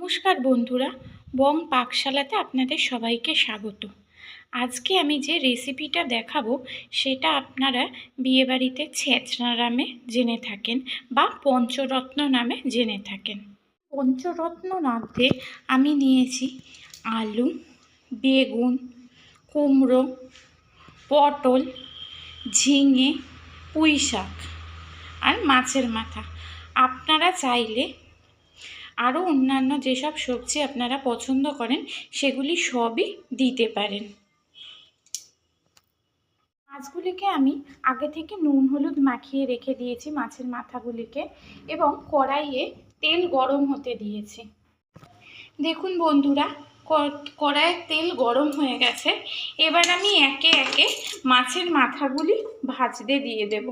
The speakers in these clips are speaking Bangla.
নমস্কার বন্ধুরা, বং পাকশালাতে আপনাদের সবাইকে স্বাগত। আজকে আমি যে রেসিপিটা দেখাবো সেটা আপনারা বিয়েবাড়িতে ছেঁচড়া নামে জেনে থাকেন বা পঞ্চরত্ন নামে জেনে থাকেন। পঞ্চরত্ন মধ্যে আমি নিয়েছি আলু, বেগুন, কুমড়ো, পটল, ঝিঙে, পুঁই শাক আর মাছের মাথা। আপনারা চাইলে আরও অন্যান্য যেসব সবজি আপনারা পছন্দ করেন সেগুলি সবই দিতে পারেন। মাছগুলিকে আমি আগে থেকে নুন হলুদ মাখিয়ে রেখে দিয়েছি, মাছের মাথাগুলিকে, এবং কড়াইয়ে তেল গরম হতে দিয়েছি। দেখুন বন্ধুরা, কড়াইয়ের তেল গরম হয়ে গেছে। এবার আমি একে একে মাছের মাথাগুলি ভাজতে দিয়ে দেব।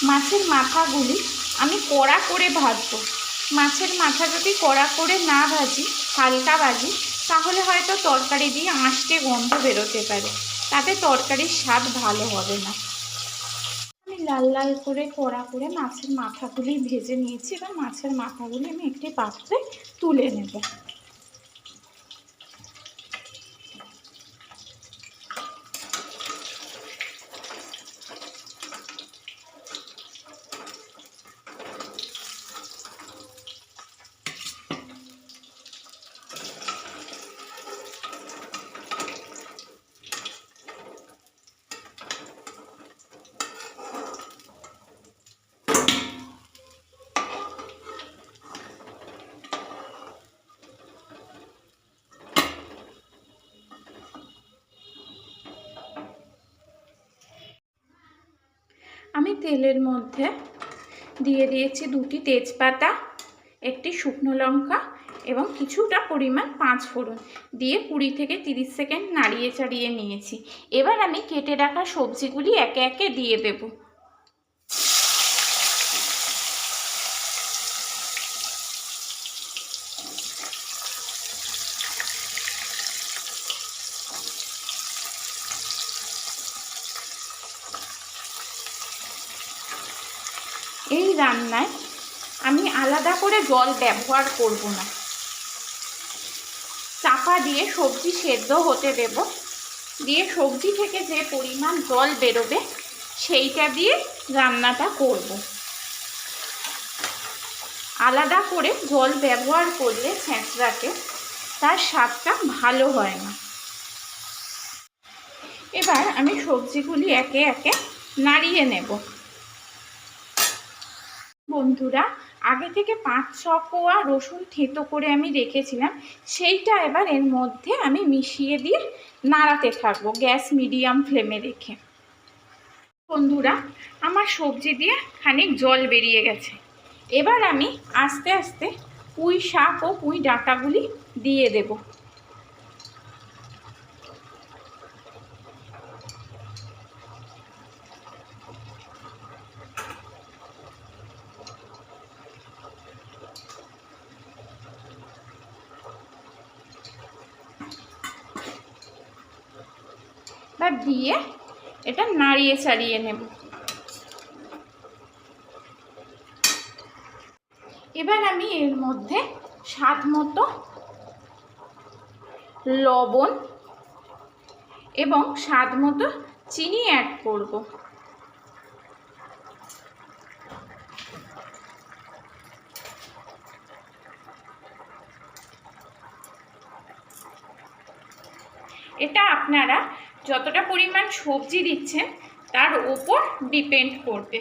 মাছের মাথাগুলি আমি কড়া করে ভাজবো। মাছের মাথা যদি কড়া করে না ভাজি, হালকা ভাজি, তাহলে হয়তো তরকারি দিয়ে আঁশটে গন্ধ বেরোতে পারে, তাতে তরকারির স্বাদ ভালো হবে না। আমি লাল লাল করে কড়া করে মাছের মাথাগুলি ভেজে নিয়েছি। এবার মাছের মাথাগুলি আমি একটি পাত্রে তুলে নেব। আমি তেলের মধ্যে দিয়ে দিয়েছি 2টি তেজপাতা, একটি শুকনো লঙ্কা এবং কিছুটা পরিমাণ 5 ফোড়ন দিয়ে 20 থেকে 30 সেকেন্ড নাড়িয়ে চাড়িয়ে নিয়েছি। এবার আমি কেটে রাখা সবজিগুলি একে একে দিয়ে দেব। এই রান্নায় আমি আলাদা করে জল ব্যবহার করব না। চাপা দিয়ে সবজি সেদ্ধ হতে দেব, দিয়ে সবজি থেকে যে পরিমাণ জল বেরোবে সেইটা দিয়ে রান্নাটা করব। আলাদা করে জল ব্যবহার করলে ছেঁচড়াতে তার স্বাদটা ভালো হয় না। এবার আমি সবজিগুলি একে একে নাড়িয়ে নেব। বন্ধুরা, আগে থেকে 5-6 কোয়া রসুন থেঁতো করে আমি রেখেছিলাম, সেইটা এবার এর মধ্যে আমি মিশিয়ে দিয়ে নাড়াতে থাকবো গ্যাস মিডিয়াম ফ্লেমে রেখে। বন্ধুরা, আমার সবজি দিয়ে খানিক জল বেরিয়ে গেছে। এবার আমি আস্তে আস্তে পুঁই শাক ও পুঁই ডাঁটাগুলি দিয়ে দেব। দিয়ে এটা নাড়িয়ে চাড়িয়ে নেব। এবার আমি এর মধ্যে স্বাদ মতো লবণ এবং স্বাদ মতো চিনি অ্যাড করব। এটা আপনারা যতটা পরিমাণ সবজি দিচ্ছেন তার উপর ডিপেন্ড করবে।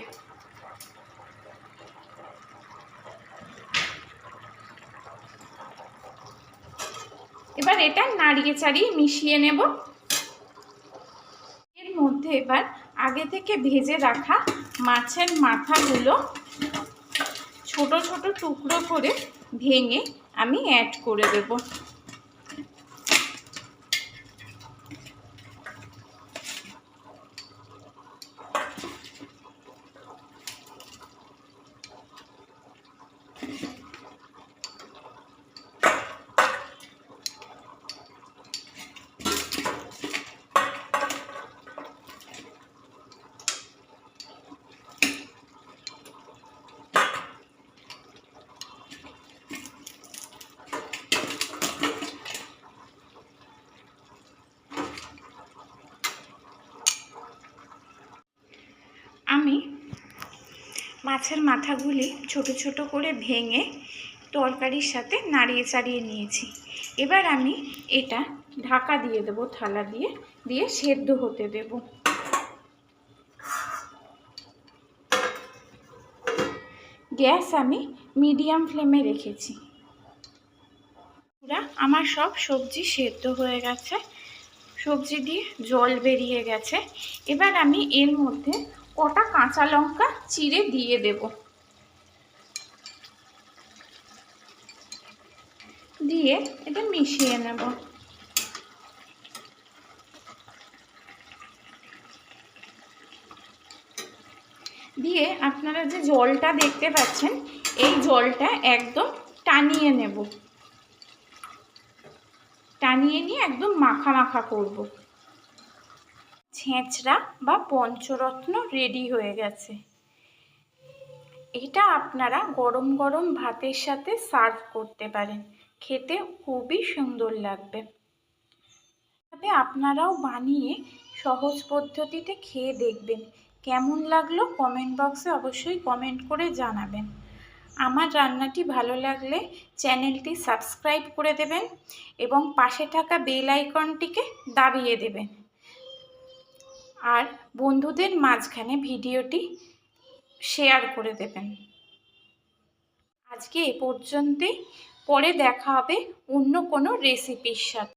এবার এটা নাড়িয়ে চাড়িয়ে মিশিয়ে নেব। এর মধ্যে এবার আগে থেকে ভেজে রাখা মাছের মাথাগুলো ছোট ছোট টুকরো করে ভেঙে আমি অ্যাড করে দেব। আমি মাছের মাথাগুলি ছোট ছোট করে ভেঙে তরকারির সাথে নাড়িয়ে চাড়িয়ে নিয়েছি। এবার আমি এটা ঢাকা দিয়ে দেব, থালা দিয়ে সেদ্ধ হতে দেব। গ্যাস আমি মিডিয়াম ফ্লেমে রেখেছি। আমার সব সবজি সেদ্ধ হয়ে গেছে, সবজি দিয়ে জল বেরিয়ে গেছে। এবার আমি এর মধ্যে কটা কাঁচা লঙ্কা চিড়ে দিয়ে দেব। দিয়ে এটা মিশিয়ে নেব। দিয়ে আপনারা যে জলটা দেখতে পাচ্ছেন, এই জলটা একদম টানিয়ে নেব। টানিয়ে নিয়ে একদম মাখা মাখা করব। ছেঁচড়া বা পঞ্চরত্ন রেডি হয়ে গেছে। এটা আপনারা গরম গরম ভাতের সাথে সার্ভ করতে পারেন, খেতে খুবই সুন্দর লাগবে। তবে আপনারাও বানিয়ে সহজ পদ্ধতিতে খেয়ে দেখবেন, কেমন লাগলো কমেন্ট বক্সে অবশ্যই কমেন্ট করে জানাবেন। আমার রান্নাটি ভালো লাগলে চ্যানেলটি সাবস্ক্রাইব করে দেবেন এবং পাশে থাকা বেল আইকনটিকে দাবিয়ে দেবেন। আর বন্ধুদের মাঝখানে ভিডিওটি শেয়ার করে দেবেন। আজকে এ পর্যন্তই, পরে দেখা হবে অন্য কোনো রেসিপির সাথে।